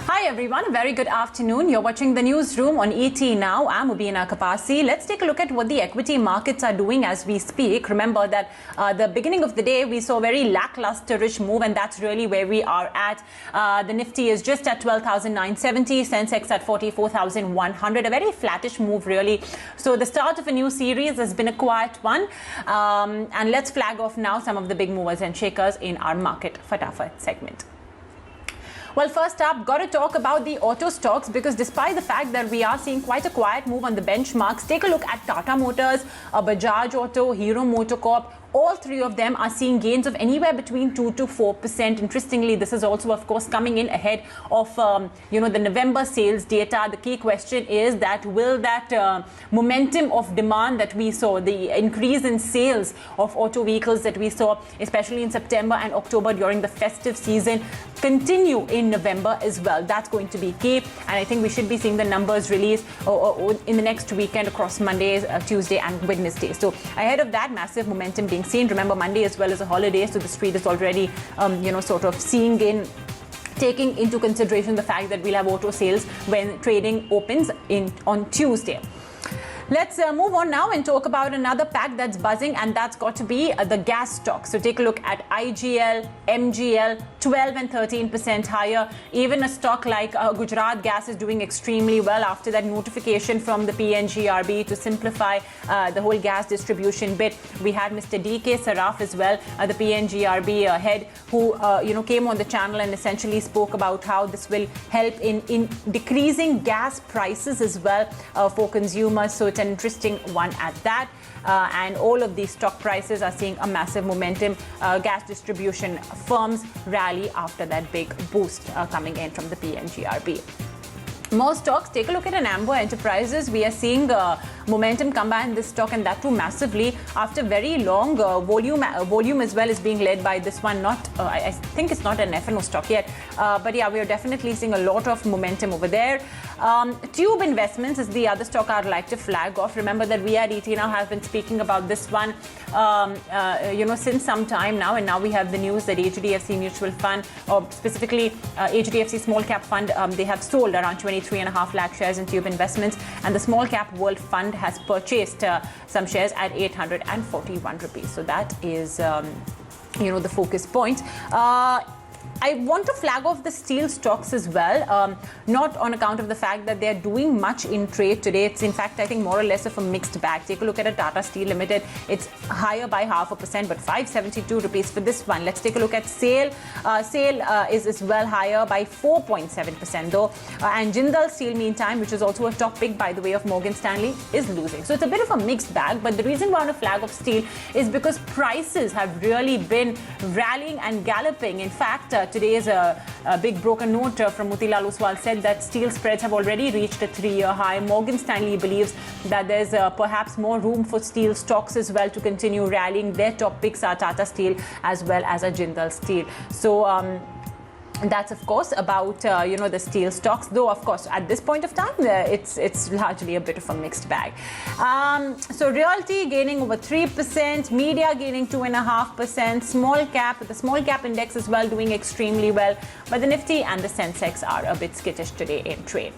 Hi everyone, a very good afternoon. You're watching the newsroom on ET Now. I'm Ubina Kapasi. Let's take a look at what the equity markets are doing as we speak. Remember that the beginning of the day we saw a very lacklusterish move, and that's really where we are at. The Nifty is just at 12,970, Sensex at 44,100. A very flattish move really. So the start of a new series has been a quiet one. And let's flag off now some of the big movers and shakers in our Market Fatafat segment. Well, first up, got to talk about the auto stocks, because despite the fact that we are seeing quite a quiet move on the benchmarks, take a look at Tata Motors, Bajaj Auto, MotoCorp. All three of them are seeing gains of anywhere between 2 to 4%. Interestingly, this is also, of course, coming in ahead of, the November sales data. The key question is that will that momentum of demand that we saw, the increase in sales of auto vehicles that we saw, especially in September and October during the festive season, continue in November as well? That's going to be key. And I think we should be seeing the numbers released in the next weekend across Mondays, Tuesday and Wednesday. So ahead of that, massive momentum being seen. Remember, Monday as well as a holiday, so the street is already, sort of taking into consideration the fact that we'll have auto sales when trading opens on Tuesday. Let's move on now and talk about another pack that's buzzing, and that's got to be the gas stock. So take a look at IGL, MGL, 12 and 13% higher. Even a stock like Gujarat Gas is doing extremely well after that notification from the PNGRB to simplify the whole gas distribution bit. We had Mr. D.K. Saraf as well, the PNGRB head, who came on the channel and essentially spoke about how this will help in decreasing gas prices as well for consumers. So it's an interesting one at that. And all of these stock prices are seeing a massive momentum. Gas distribution firms rally after that big boost coming in from the PNGRB. More stocks, take a look at an Amber Enterprises. We are seeing momentum come back in this stock, and that too massively after very long. Volume as well is being led by this one. I think it's not an F&O stock yet, but yeah, we are definitely seeing a lot of momentum over there. Tube Investments is the other stock I'd like to flag off. Remember that we at ET Now have been speaking about this one since some time now, and now we have the news that HDFC Mutual Fund, or specifically HDFC Small Cap Fund, they have sold around 23.5 lakh shares in Tube Investments, and the Small Cap World Fund has purchased some shares at 841 rupees. So that is the focus point. I want to flag off the steel stocks as well, not on account of the fact that they're doing much in trade today. It's in fact, I think, more or less of a mixed bag. Take a look at a Tata Steel Limited. It's higher by 0.5%, but 572 rupees for this one. Let's take a look at SAIL. SAIL is as well higher by 4.7% though. And Jindal Steel, meantime, which is also a top pick, by the way, of Morgan Stanley, is losing. So it's a bit of a mixed bag, but the reason why I want to flag off steel is because prices have really been rallying and galloping. In fact, today's a big broken note from Motilal Oswal said that steel spreads have already reached a 3-year high. Morgan Stanley believes that there's perhaps more room for steel stocks as well to continue rallying. Their top picks are Tata Steel as well as a Jindal Steel. So that's of course about the steel stocks, though of course at this point of time it's largely a bit of a mixed bag. So Realty gaining over 3%, Media gaining 2.5%, the small cap index as well doing extremely well, but the Nifty and the Sensex are a bit skittish today in trade.